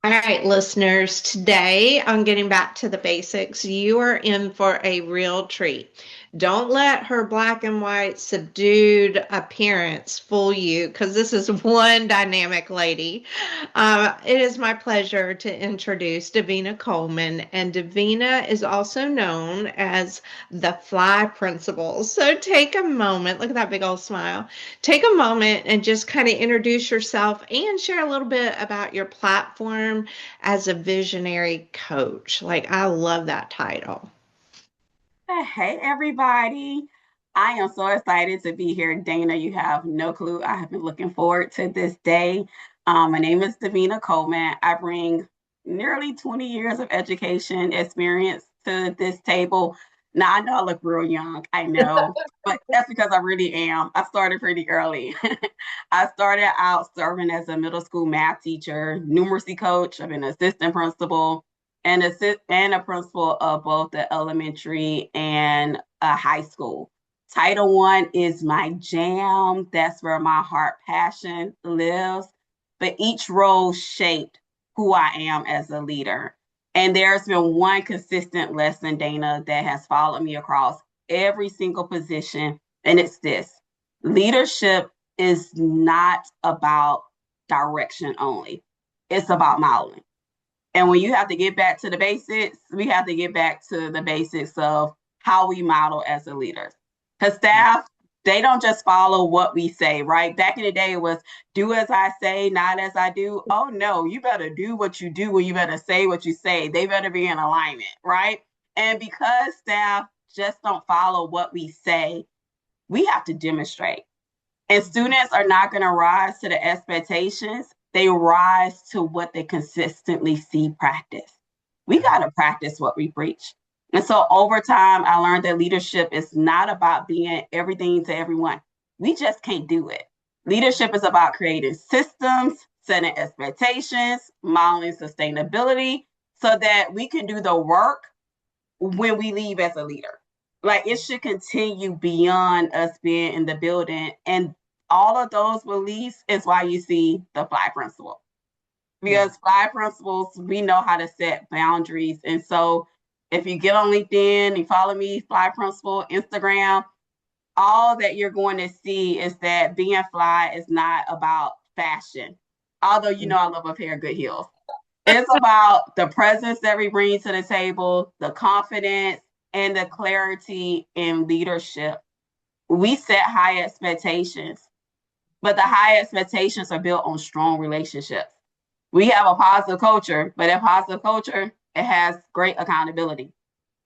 All right, listeners, today on Getting Back to the Basics, you are in for a real treat. Don't let her black and white subdued appearance fool you because this is one dynamic lady. It is my pleasure to introduce Davina Coleman, and Davina is also known as the Fly Principal. So take a moment, look at that big old smile. Take a moment and just kind of introduce yourself and share a little bit about your platform as a visionary coach. Like, I love that title. Hey, everybody. I am so excited to be here. Dana, you have no clue. I have been looking forward to this day. My name is Davina Coleman. I bring nearly 20 years of education experience to this table. Now, I know I look real young, I know, but that's because I really am. I started pretty early. I started out serving as a middle school math teacher, numeracy coach. I've been an assistant principal and a principal of both the elementary and high school. Title one is my jam. That's where my heart passion lives. But each role shaped who I am as a leader. And there's been one consistent lesson, Dana, that has followed me across every single position. And it's this: leadership is not about direction only, it's about modeling. And when you have to get back to the basics, we have to get back to the basics of how we model as a leader. Because staff, they don't just follow what we say, right? Back in the day, it was do as I say, not as I do. Oh, no, you better do what you do, and you better say what you say. They better be in alignment, right? And because staff just don't follow what we say, we have to demonstrate. And students are not going to rise to the expectations, they rise to what they consistently see practice. We got to practice what we preach. And so over time, I learned that leadership is not about being everything to everyone. We just can't do it. Leadership is about creating systems, setting expectations, modeling sustainability so that we can do the work when we leave as a leader. Like it should continue beyond us being in the building. And all of those beliefs is why you see the fly principle. Yeah. Because fly principles, we know how to set boundaries. And so if you get on LinkedIn, you follow me, fly principle, Instagram, all that you're going to see is that being fly is not about fashion. Although you know I love a pair of good heels. It's about the presence that we bring to the table, the confidence, and the clarity in leadership. We set high expectations, but the high expectations are built on strong relationships. We have a positive culture, but that positive culture, it has great accountability.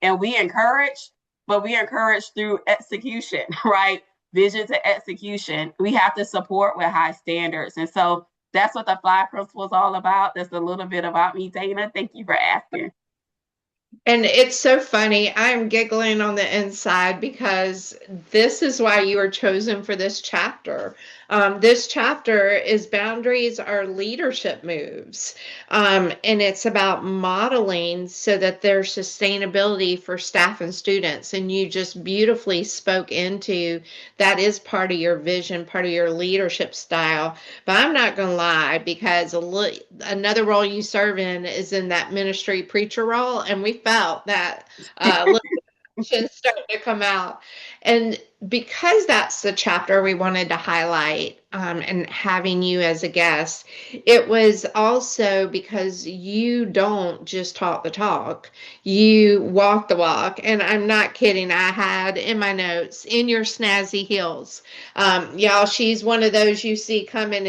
And we encourage, but we encourage through execution, right? Vision to execution. We have to support with high standards. And so that's what the Fly Principle is all about. That's a little bit about me, Dana. Thank you for asking. And it's so funny. I'm giggling on the inside because this is why you were chosen for this chapter. This chapter is Boundaries Are Leadership Moves. And it's about modeling so that there's sustainability for staff and students. And you just beautifully spoke into that is part of your vision, part of your leadership style. But I'm not going to lie because another role you serve in is in that ministry preacher role. And we felt that little action starting to come out. And because that's the chapter we wanted to highlight, and having you as a guest, it was also because you don't just talk the talk, you walk the walk. And I'm not kidding. I had in my notes, in your snazzy heels. Y'all, she's one of those you see coming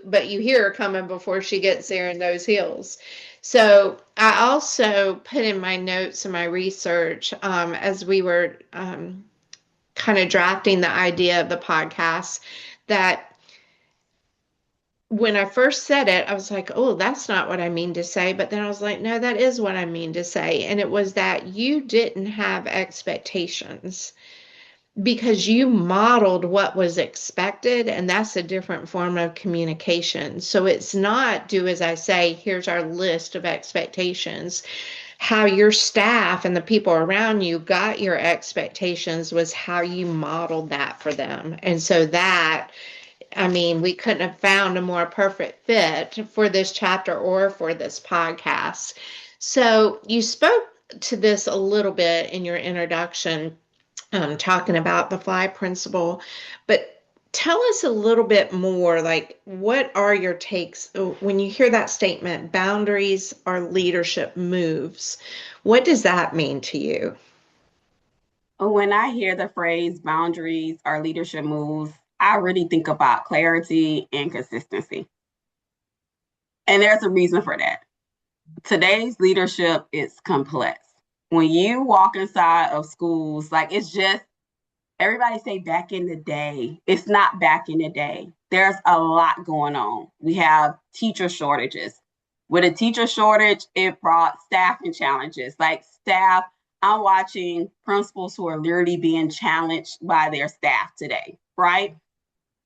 but you hear her coming before she gets there in those heels. So I also put in my notes and my research, as we were kind of drafting the idea of the podcast, that when I first said it, I was like, oh, that's not what I mean to say. But then I was like, no, that is what I mean to say. And it was that you didn't have expectations because you modeled what was expected, and that's a different form of communication. So it's not do as I say, here's our list of expectations. How your staff and the people around you got your expectations was how you modeled that for them. And so that I mean, we couldn't have found a more perfect fit for this chapter or for this podcast. So you spoke to this a little bit in your introduction, talking about the fly principle, but tell us a little bit more, like, what are your takes when you hear that statement, boundaries are leadership moves? What does that mean to you? When I hear the phrase boundaries are leadership moves, I really think about clarity and consistency. And there's a reason for that. Today's leadership is complex. When you walk inside of schools, like it's just everybody say back in the day. It's not back in the day. There's a lot going on. We have teacher shortages. With a teacher shortage, it brought staffing challenges. Like staff, I'm watching principals who are literally being challenged by their staff today, right?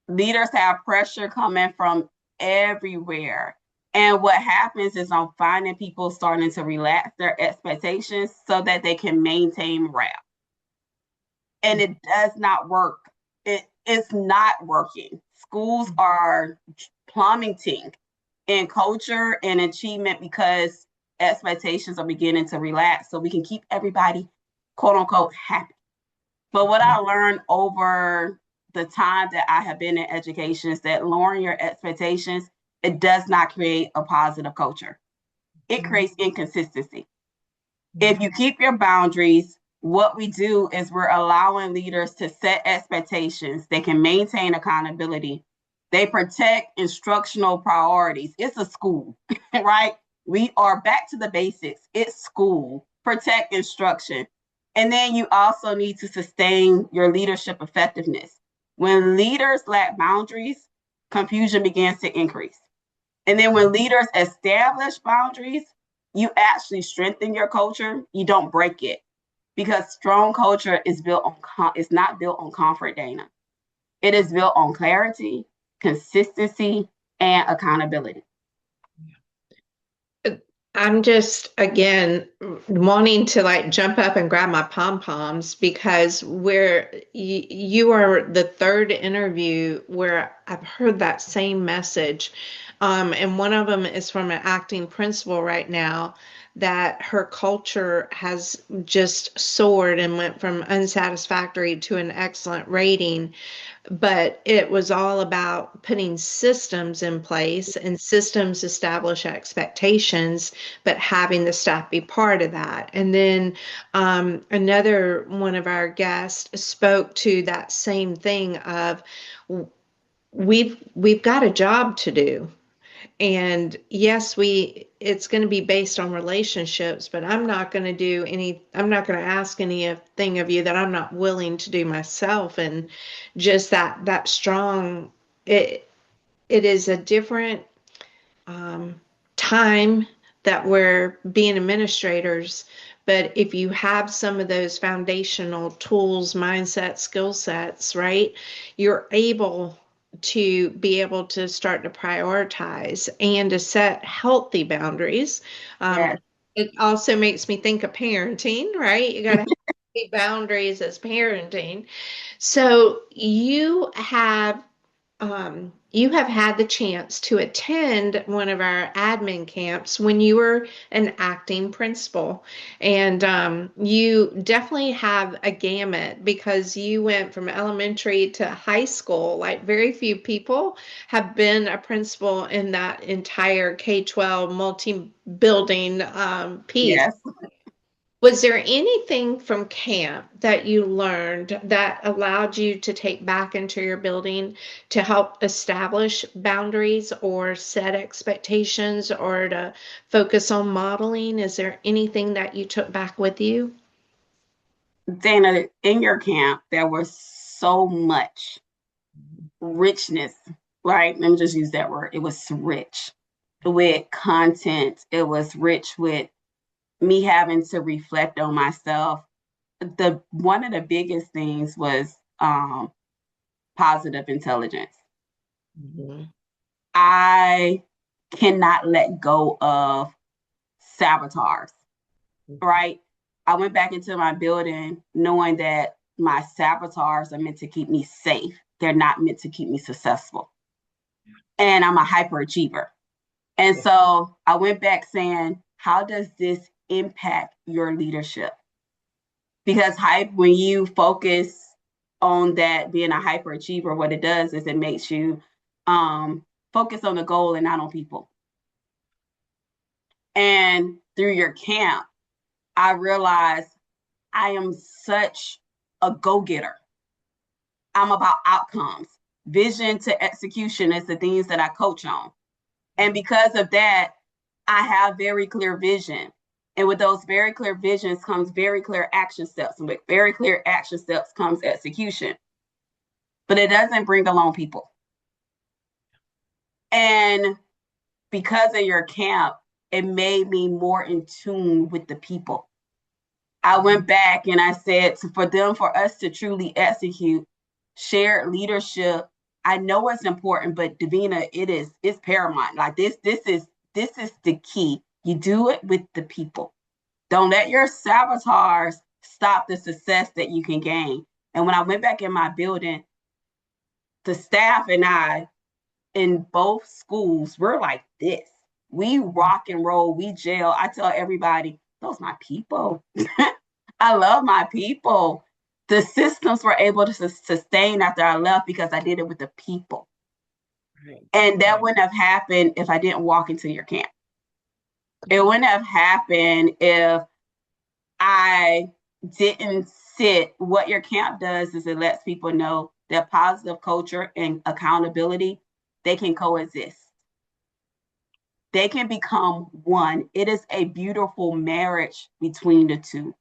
Leaders have pressure coming from everywhere. And what happens is I'm finding people starting to relax their expectations so that they can maintain morale. And it does not work. It's not working. Schools are plummeting in culture and achievement because expectations are beginning to relax so we can keep everybody, quote unquote, happy. But what I learned over the time that I have been in education is that lowering your expectations, it does not create a positive culture. It creates inconsistency. If you keep your boundaries, what we do is we're allowing leaders to set expectations. They can maintain accountability. They protect instructional priorities. It's a school, right? We are back to the basics. It's school. Protect instruction. And then you also need to sustain your leadership effectiveness. When leaders lack boundaries, confusion begins to increase. And then when leaders establish boundaries, you actually strengthen your culture. You don't break it because strong culture is built on it's not built on comfort, Dana. It is built on clarity, consistency, and accountability. I'm just again wanting to like jump up and grab my pom poms because you are the third interview where I've heard that same message. And one of them is from an acting principal right now that her culture has just soared and went from unsatisfactory to an excellent rating, but it was all about putting systems in place, and systems establish expectations, but having the staff be part of that. And then another one of our guests spoke to that same thing of we've got a job to do. And yes, it's going to be based on relationships, but I'm not going to ask anything of you that I'm not willing to do myself. And just that strong, it it is a different time that we're being administrators. But if you have some of those foundational tools, mindset, skill sets, right, you're able to start to prioritize and to set healthy boundaries. Um, Yes. it also makes me think of parenting, right? You got to have boundaries as parenting. So you have had the chance to attend one of our admin camps when you were an acting principal. And you definitely have a gamut because you went from elementary to high school. Like very few people have been a principal in that entire K-12 multi-building piece. Yes. Was there anything from camp that you learned that allowed you to take back into your building to help establish boundaries or set expectations or to focus on modeling? Is there anything that you took back with you? Dana, in your camp, there was so much richness, right? Let me just use that word. It was rich with content. It was rich with me having to reflect on myself. The one of the biggest things was positive intelligence. Mhm. I cannot let go of saboteurs, right? I went back into my building knowing that my saboteurs are meant to keep me safe. They're not meant to keep me successful. and I'm a hyperachiever. And so I went back saying, how does this impact your leadership? Because when you focus on that being a hyperachiever, what it does is it makes you focus on the goal and not on people. And through your camp, I realized I am such a go-getter. I'm about outcomes. Vision to execution is the things that I coach on. And because of that, I have very clear vision. And with those very clear visions comes very clear action steps. And with very clear action steps comes execution. But it doesn't bring along people. And because of your camp, it made me more in tune with the people. I went back and I said for us to truly execute shared leadership, I know it's important, but Davina, it's paramount. Like this is the key. You do it with the people. Don't let your sabotage stop the success that you can gain. And when I went back in my building, the staff and I in both schools, we're like this. We rock and roll, we jail. I tell everybody, those my people. I love my people. The systems were able to sustain after I left because I did it with the people. Right. And that wouldn't have happened if I didn't walk into your camp. It wouldn't have happened if I didn't sit. What your camp does is it lets people know that positive culture and accountability, they can coexist. They can become one. It is a beautiful marriage between the two.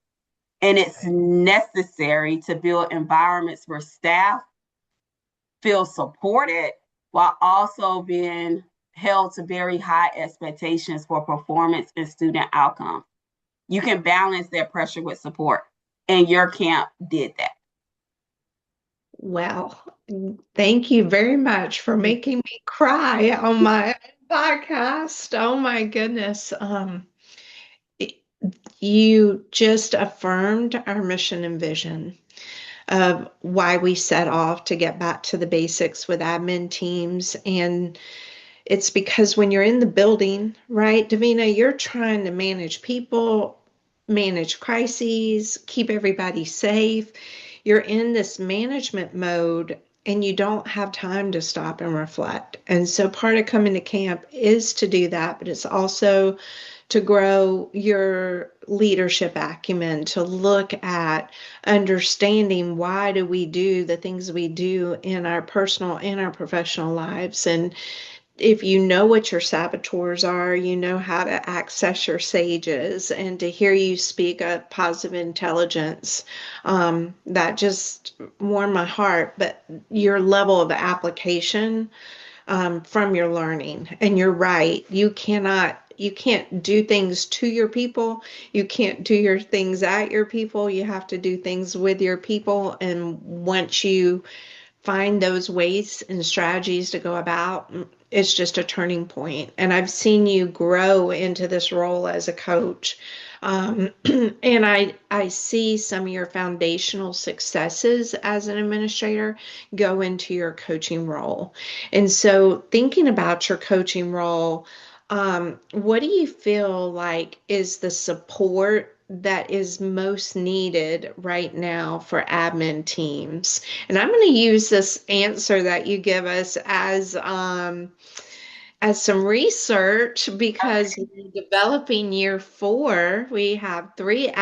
And it's necessary to build environments where staff feel supported while also being held to very high expectations for performance and student outcomes. You can balance that pressure with support. And your camp did that. Well, thank you very much for making me cry on my podcast. Oh my goodness. You just affirmed our mission and vision of why we set off to get back to the basics with admin teams. And it's because when you're in the building, right, Davina, you're trying to manage people, manage crises, keep everybody safe. You're in this management mode and you don't have time to stop and reflect. And so part of coming to camp is to do that, but it's also to grow your leadership acumen, to look at understanding why do we do the things we do in our personal and our professional lives. And if you know what your saboteurs are, you know how to access your sages, and to hear you speak of positive intelligence, that just warmed my heart. But your level of application from your learning, and you're right, you can't do things to your people. You can't do your things at your people. You have to do things with your people. And once you find those ways and strategies to go about, it's just a turning point. And I've seen you grow into this role as a coach. And I see some of your foundational successes as an administrator go into your coaching role. And so thinking about your coaching role, what do you feel like is the support that is most needed right now for admin teams? And I'm going to use this answer that you give us as some research, because we're developing year 4. We have 3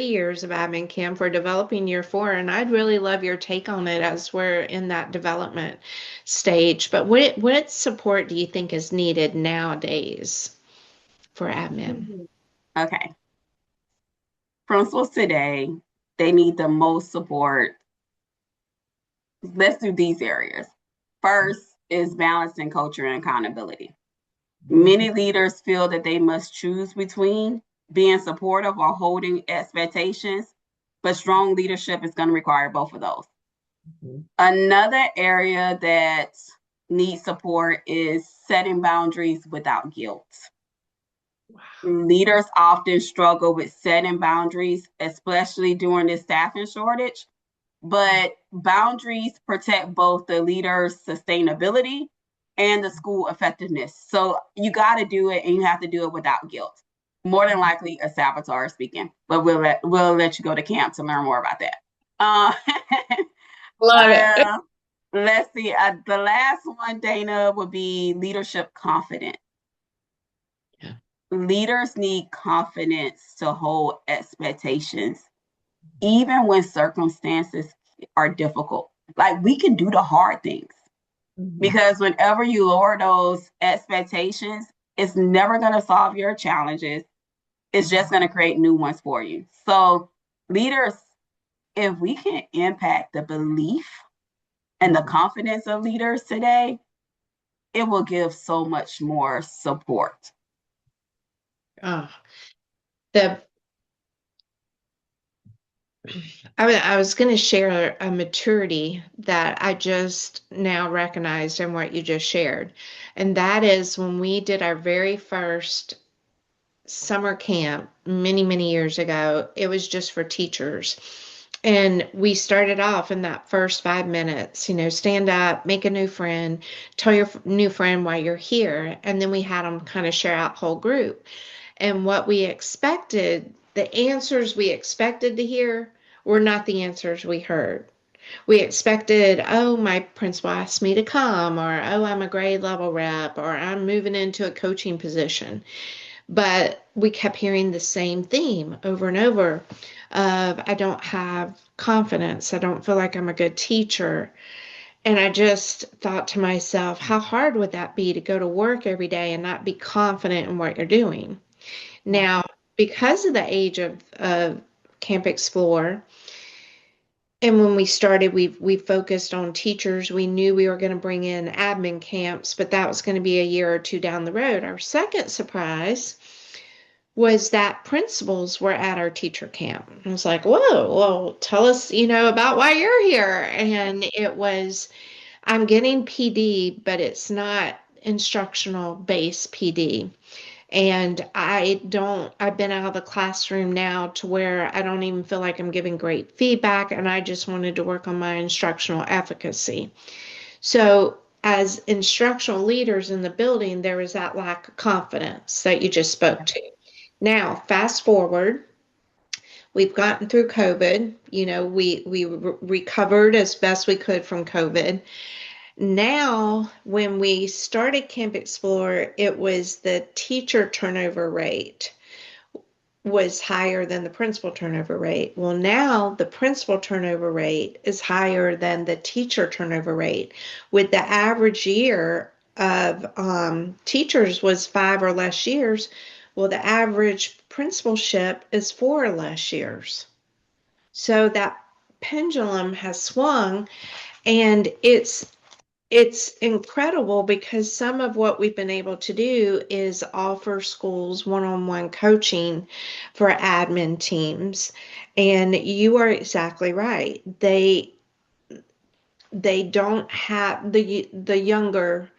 years of admin camp. We're developing year 4, and I'd really love your take on it as we're in that development stage. But what support do you think is needed nowadays for admin? Okay. Principals today, they need the most support. Let's do these areas. First is balancing culture and accountability. Many leaders feel that they must choose between being supportive or holding expectations, but strong leadership is going to require both of those. Another area that needs support is setting boundaries without guilt. Leaders often struggle with setting boundaries, especially during this staffing shortage, but boundaries protect both the leader's sustainability and the school effectiveness. So you got to do it, and you have to do it without guilt. More than likely, a saboteur speaking, but we'll let you go to camp to learn more about that. Uh, Love it. uh, let's see. The last one, Dana, would be leadership confidence. Yeah. Leaders need confidence to hold expectations, even when circumstances are difficult. Like we can do the hard things. Mhm. Because whenever you lower those expectations, it's never going to solve your challenges. It's just going to create new ones for you. So, leaders, if we can impact the belief and the confidence of leaders today, it will give so much more support. Oh, the I was going to share a maturity that I just now recognized in what you just shared. And that is when we did our very first summer camp many, many years ago. It was just for teachers. And we started off in that first 5 minutes, stand up, make a new friend, tell your new friend why you're here. And then we had them kind of share out whole group. And what we expected, the answers we expected to hear were not the answers we heard. We expected, oh, my principal asked me to come, or oh, I'm a grade level rep, or I'm moving into a coaching position. But we kept hearing the same theme over and over of, I don't have confidence. I don't feel like I'm a good teacher. And I just thought to myself, how hard would that be to go to work every day and not be confident in what you're doing? Now, because of the age of Camp Explore, and when we started, we focused on teachers. We knew we were going to bring in admin camps, but that was going to be a year or two down the road. Our second surprise was that principals were at our teacher camp. I was like, whoa, well, tell us, about why you're here. And it was, I'm getting PD, but it's not instructional based PD. And I've been out of the classroom now to where I don't even feel like I'm giving great feedback. And I just wanted to work on my instructional efficacy. So, as instructional leaders in the building, there was that lack of confidence that you just spoke to. Now, fast forward, we've gotten through COVID. We recovered as best we could from COVID. Now, when we started Camp Explore, it was the teacher turnover rate was higher than the principal turnover rate. Well, now the principal turnover rate is higher than the teacher turnover rate, with the average year of teachers was 5 or less years. Well, the average principalship is 4 or less years. So that pendulum has swung, and it's incredible because some of what we've been able to do is offer schools one-on-one coaching for admin teams. And you are exactly right. They don't have the younger,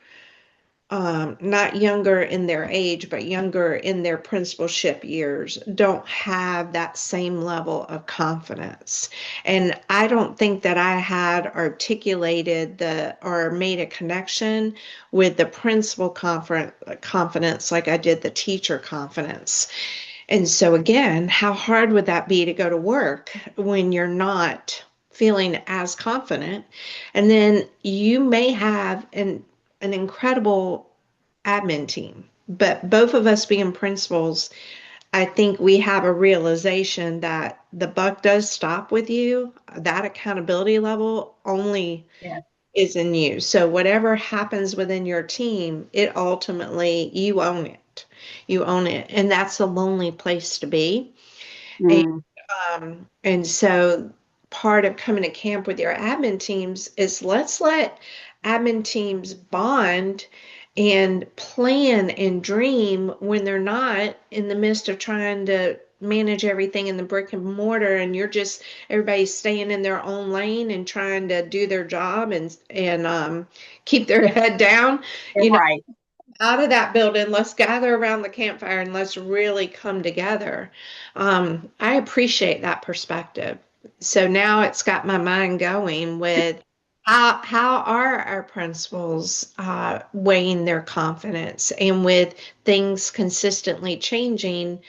not younger in their age, but younger in their principalship years, don't have that same level of confidence. And I don't think that I had articulated or made a connection with the principal confidence like I did the teacher confidence. And so, again, how hard would that be to go to work when you're not feeling as confident? And then you may have an incredible admin team, but both of us being principals, I think we have a realization that the buck does stop with you. That accountability level only Yeah. is in you. So whatever happens within your team, it ultimately, you own it. You own it. And that's a lonely place to be. And Mm. and so part of coming to camp with your admin teams is let's let admin teams bond and plan and dream when they're not in the midst of trying to manage everything in the brick and mortar, and you're just everybody's staying in their own lane and trying to do their job and keep their head down. You know, Right. out of that building, let's gather around the campfire and let's really come together. I appreciate that perspective. So now it's got my mind going with How are our principals weighing their confidence? And with things consistently changing,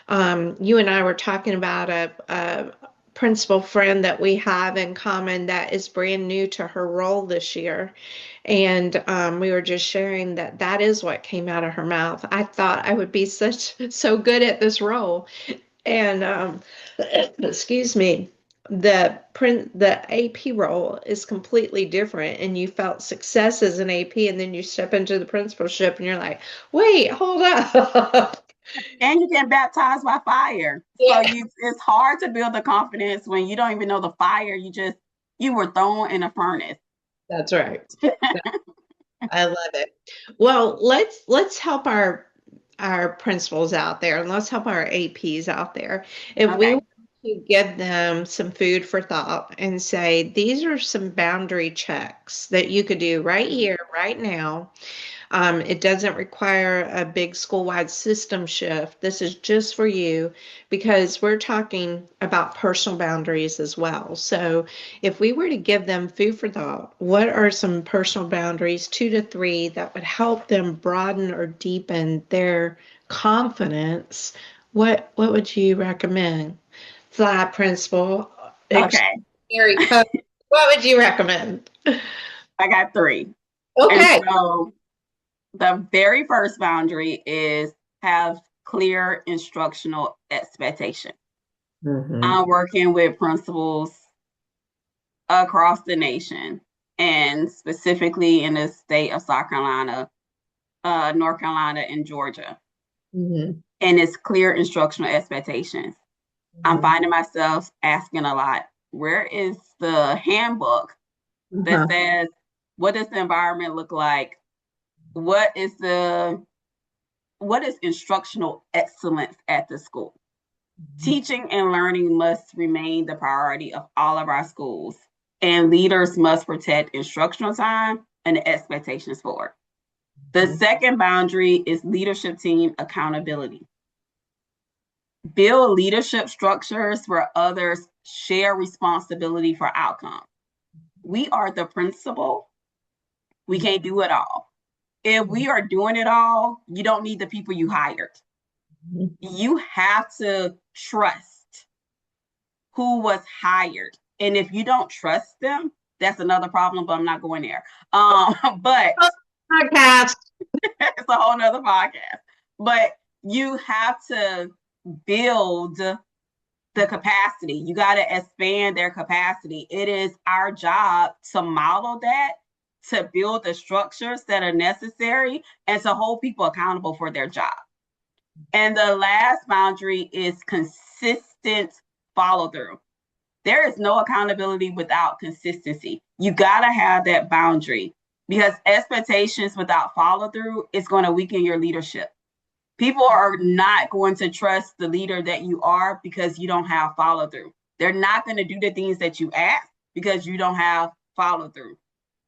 you and I were talking about a principal friend that we have in common that is brand new to her role this year. And we were just sharing that that is what came out of her mouth. I thought I would be so good at this role. And excuse me, the AP role is completely different, and you felt success as an AP, and then you step into the principalship, and you're like, wait, hold up. And you get baptized by fire. So Yeah, it's hard to build the confidence when you don't even know the fire. You were thrown in a furnace. that's right. I love it. Well, let's help our principals out there, and let's help our APs out there. If we Okay. want to give them some food for thought and say, these are some boundary checks that you could do right here, right now. It doesn't require a big school-wide system shift. This is just for you because we're talking about personal boundaries as well. So, if we were to give them food for thought, what are some personal boundaries, 2 to 3, that would help them broaden or deepen their confidence? What would you recommend? Flat principle, Okay. extraordinary coach. What would you recommend? I got three. And Okay. so the very first boundary is have clear instructional expectation. Hmm. I'm working with principals across the nation and specifically in the state of South Carolina, North Carolina, and Georgia. Hmm. And it's clear instructional expectations. I'm Hmm. finding myself asking a lot, where is the handbook that Uh-huh. says, what does the environment look like? What is the what is instructional excellence at the school? Teaching and learning must remain the priority of all of our schools, and leaders must protect instructional time and the expectations for it. The second boundary is leadership team accountability. Build leadership structures where others share responsibility for outcomes. We are the principal. We can't do it all. If we are doing it all, you don't need the people you hired. You have to trust who was hired. And if you don't trust them, that's another problem, but I'm not going there. But Podcast. it's a whole nother podcast. But you have to build the capacity. You got to expand their capacity. It is our job to model that, to build the structures that are necessary, and to hold people accountable for their job. And the last boundary is consistent follow through. There is no accountability without consistency. You got to have that boundary because expectations without follow through is going to weaken your leadership. People are not going to trust the leader that you are because you don't have follow through. They're not going to do the things that you ask because you don't have follow through.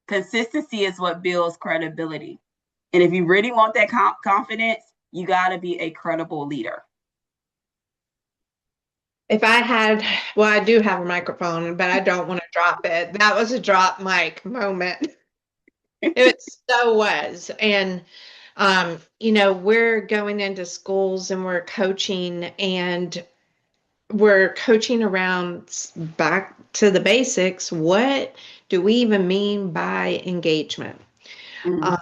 Consistency is what builds credibility. And if you really want that confidence, you got to be a credible leader. If I had, well, I do have a microphone, but I don't want to drop it. That was a drop mic moment. It so was. And, we're going into schools and we're coaching around back to the basics. What do we even mean by engagement? Mm-hmm.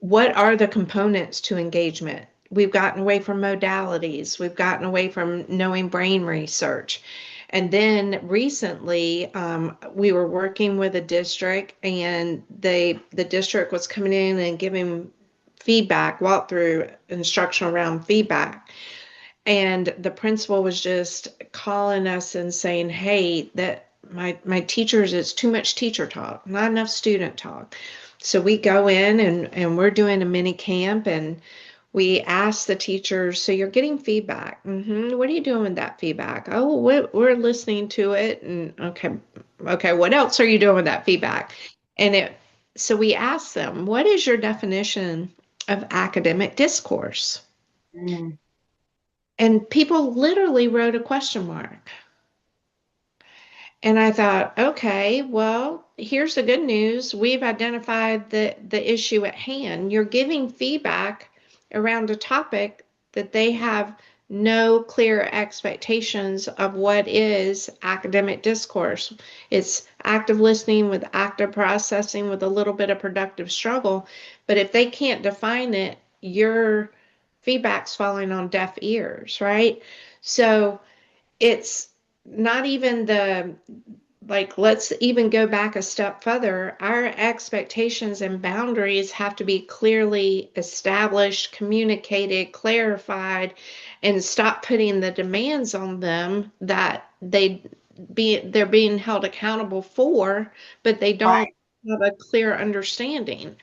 What are the components to engagement? We've gotten away from modalities. We've gotten away from knowing brain research. And then recently, we were working with a district, and the district was coming in and giving feedback, walkthrough instruction around feedback. And the principal was just calling us and saying, hey, that my teachers, it's too much teacher talk, not enough student talk. So we go in and we're doing a mini camp, and we ask the teachers, so you're getting feedback. What are you doing with that feedback? Oh, we're listening to it. And okay, what else are you doing with that feedback? And so we asked them, what is your definition of academic discourse? Mm-hmm. And people literally wrote a question mark. And I thought, okay, well, here's the good news. We've identified the issue at hand. You're giving feedback around a topic that they have no clear expectations of what is academic discourse. It's active listening with active processing with a little bit of productive struggle. But if they can't define it, your feedback's falling on deaf ears, right? So it's not even the like, let's even go back a step further. Our expectations and boundaries have to be clearly established, communicated, clarified, and stop putting the demands on them that they're being held accountable for, but they don't Right. have a clear understanding.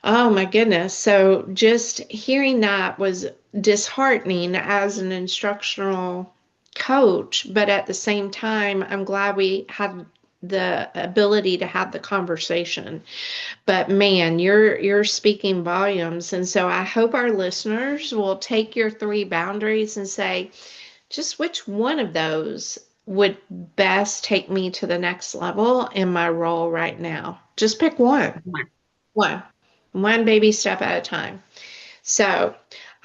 Oh my goodness. So just hearing that was disheartening as an instructional coach, but at the same time, I'm glad we had the ability to have the conversation. But man, you're speaking volumes. And so I hope our listeners will take your three boundaries and say, just which one of those would best take me to the next level in my role right now? Just pick one. One. One baby step at a time. So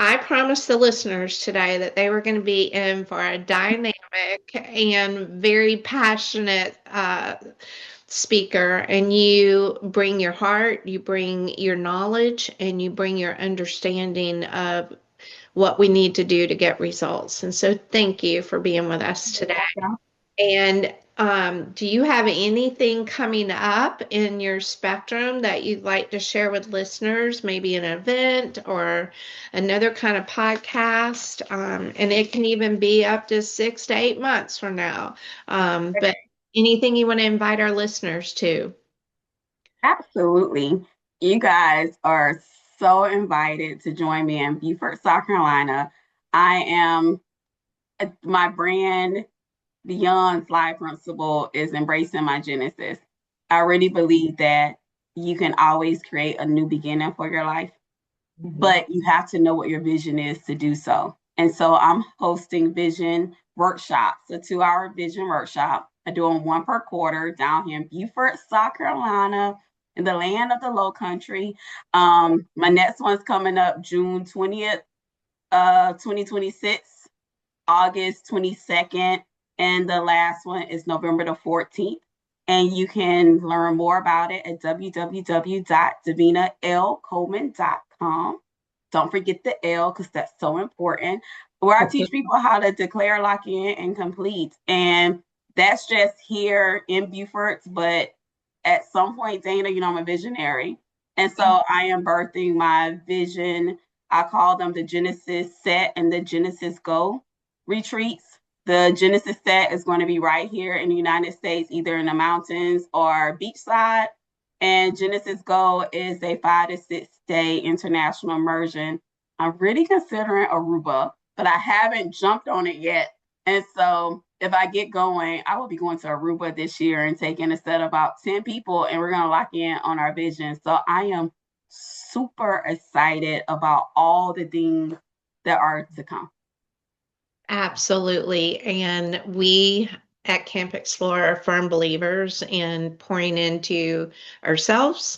I promised the listeners today that they were going to be in for a dynamic and very passionate speaker. And you bring your heart, you bring your knowledge, and you bring your understanding of what we need to do to get results. And so thank you for being with us today. And do you have anything coming up in your spectrum that you'd like to share with listeners? Maybe an event or another kind of podcast? And it can even be up to 6 to 8 months from now. But anything you want to invite our listeners to? Absolutely. You guys are so invited to join me in Beaufort, South Carolina. I am my brand beyond Fly Principle is embracing my Genesis. I really believe that you can always create a new beginning for your life, but you have to know what your vision is to do so. And so I'm hosting vision workshops, a 2 hour vision workshop. I do them one per quarter down here in Beaufort, South Carolina, in the land of the low country. My next one's coming up June 20th, 2026, August 22nd, and the last one is November the 14th. And you can learn more about it at www.davinalcoleman.com. Don't forget the L because that's so important. Where I teach people how to declare, lock in, and complete. And that's just here in Beaufort, but at some point, Dana, I'm a visionary. And so I am birthing my vision. I call them the Genesis Set and the Genesis Go retreats. The Genesis Set is going to be right here in the United States, either in the mountains or beachside. And Genesis Go is a 5 to 6 day international immersion. I'm really considering Aruba, but I haven't jumped on it yet. And so if I get going, I will be going to Aruba this year and taking a set of about 10 people, and we're going to lock in on our vision. So I am super excited about all the things that are to come. Absolutely. And we at Camp Explore are firm believers in pouring into ourselves,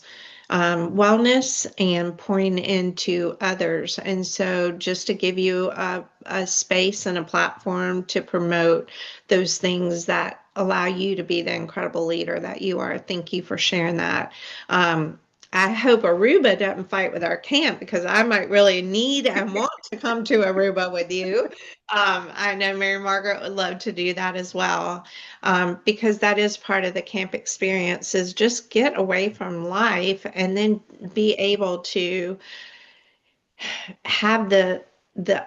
wellness, and pouring into others. And so, just to give you a space and a platform to promote those things that allow you to be the incredible leader that you are. Thank you for sharing that. I hope Aruba doesn't fight with our camp because I might really need and want to come to Aruba with you. I know Mary Margaret would love to do that as well, because that is part of the camp experience is just get away from life and then be able to have the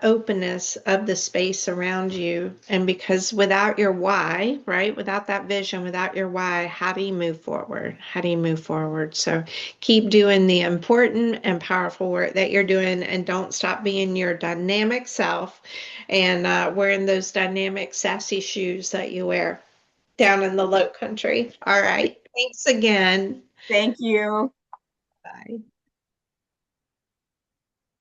openness of the space around you. And because without your why, right, without that vision, without your why, how do you move forward? How do you move forward? So keep doing the important and powerful work that you're doing, and don't stop being your dynamic self and wearing those dynamic sassy shoes that you wear down in the low country. All right, thanks again. Thank you. Bye.